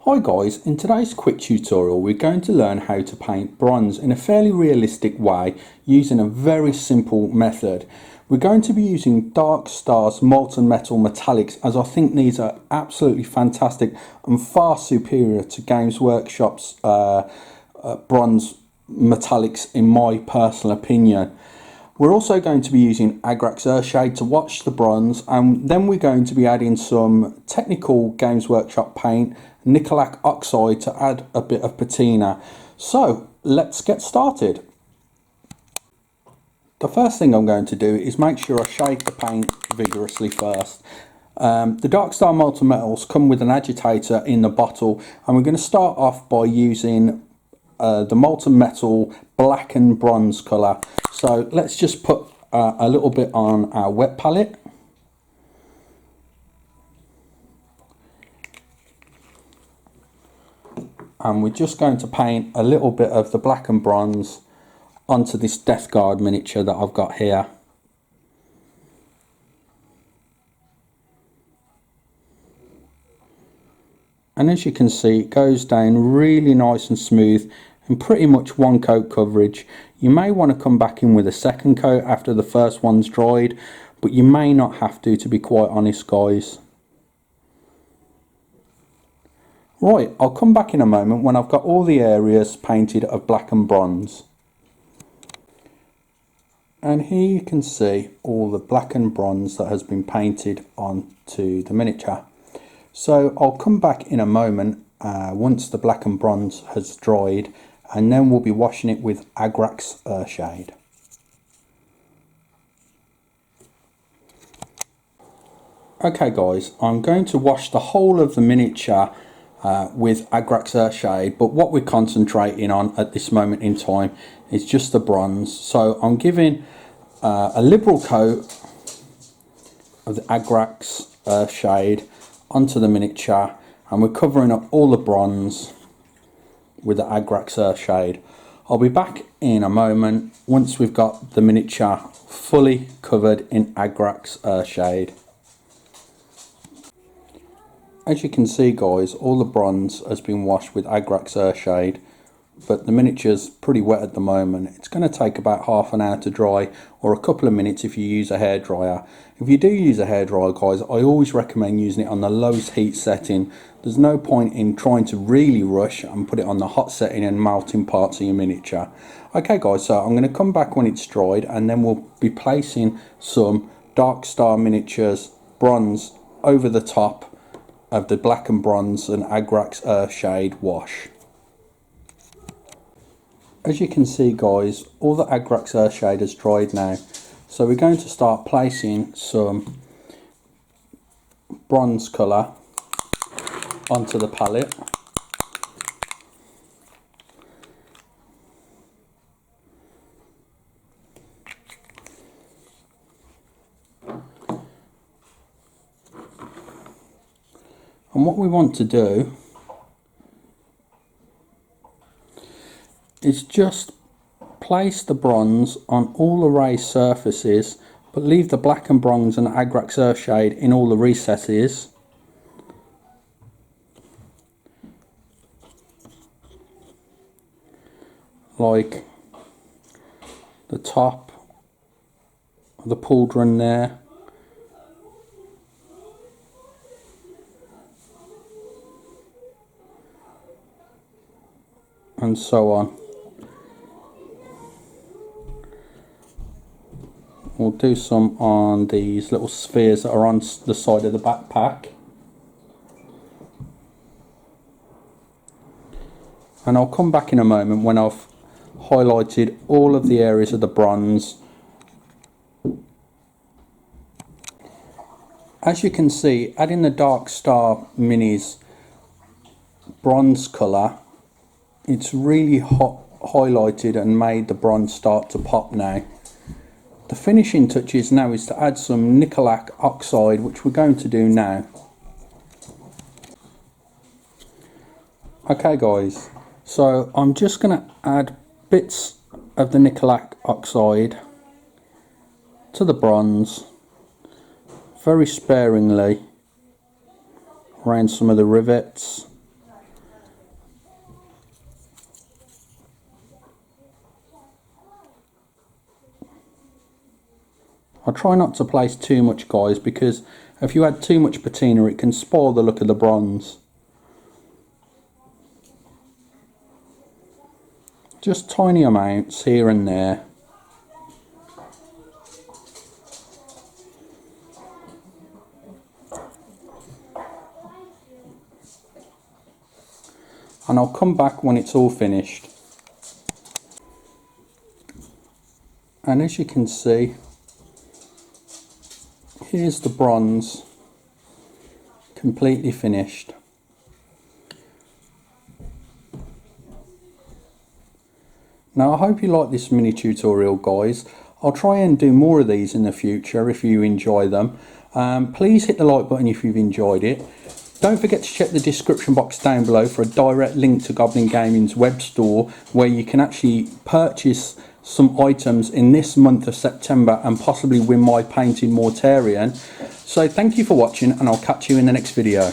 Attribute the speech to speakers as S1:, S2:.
S1: Hi guys, in today's quick tutorial we're going to learn how to paint bronze in a fairly realistic way using a very simple method. We're going to be using Dark Stars Molten Metal Metallics, as I think these are absolutely fantastic and far superior to Games Workshop's bronze metallics in my personal opinion. We're also going to be using Agrax Earthshade to wash the bronze, and then we're going to be adding some technical Games Workshop paint, Nicolac Oxide, to add a bit of patina. So let's get started. The first thing I'm going to do is make sure I shake the paint vigorously first. The Dark Star Molten Metals come with an agitator in the bottle, and we're going to start off by using the Molten Metal black and bronze colour. So let's just put a little bit on our wet palette. And we're just going to paint a little bit of the black and bronze onto this Death Guard miniature that I've got here. And as you can see, it goes down really nice and smooth in pretty much one coat coverage. You may want to come back in with a second coat after the first one's dried, but you may not have to be quite honest guys. Right, I'll come back in a moment when I've got all the areas painted of black and bronze. And here you can see all the black and bronze that has been painted onto the miniature. So I'll come back in a moment once the black and bronze has dried, and then we'll be washing it with Agrax Earthshade. Okay guys, I'm going to wash the whole of the miniature with Agrax Earthshade, but what we're concentrating on at this moment in time is just the bronze. So I'm giving a liberal coat of the Agrax Earthshade onto the miniature, and we're covering up all the bronze with the Agrax Earthshade. I'll be back in a moment once we've got the miniature fully covered in Agrax Earthshade. As you can see guys, all the bronze has been washed with Agrax Earthshade, but the miniature's pretty wet at the moment. It's going to take about half an hour to dry, or a couple of minutes if you use a hairdryer. If you do use a hairdryer guys, I always recommend using it on the lowest heat setting. There's no point in trying to really rush and put it on the hot setting and melting parts of your miniature. Okay guys, so I'm going to come back when it's dried, and then we'll be placing some Dark Star Miniatures bronze over the top of the black and bronze and Agrax Earthshade wash. As you can see guys, all the Agrax Earthshade has dried now, so we're going to start placing some bronze colour onto the palette. And what we want to do is just place the bronze on all the raised surfaces, but leave the black and bronze and Agrax Earthshade in all the recesses. Like the top of the pauldron there. And so on. We'll do some on these little spheres that are on the side of the backpack. And I'll come back in a moment when I've highlighted all of the areas of the bronze. As you can see, adding the Dark Star Minis bronze colour, it's really highlighted and made the bronze start to pop now. The finishing touches now is to add some Nicolac Oxide, which we're going to do now. Okay guys, so I'm just going to add bits of the Nicolac Oxide to the bronze very sparingly around some of the rivets I try not to place too much, guys, because if you add too much patina it can spoil the look of the bronze. Just tiny amounts here and there. And I'll come back when it's all finished. And as you can see, here's the bronze completely finished. Now I hope you like this mini tutorial, guys. I'll try and do more of these in the future if you enjoy them. Please hit the like button if you've enjoyed it. Don't forget to check the description box down below for a direct link to Goblin Gaming's web store, where you can actually purchase some items in this month of September and possibly win my painted Mortarion. So thank you for watching, and I'll catch you in the next video.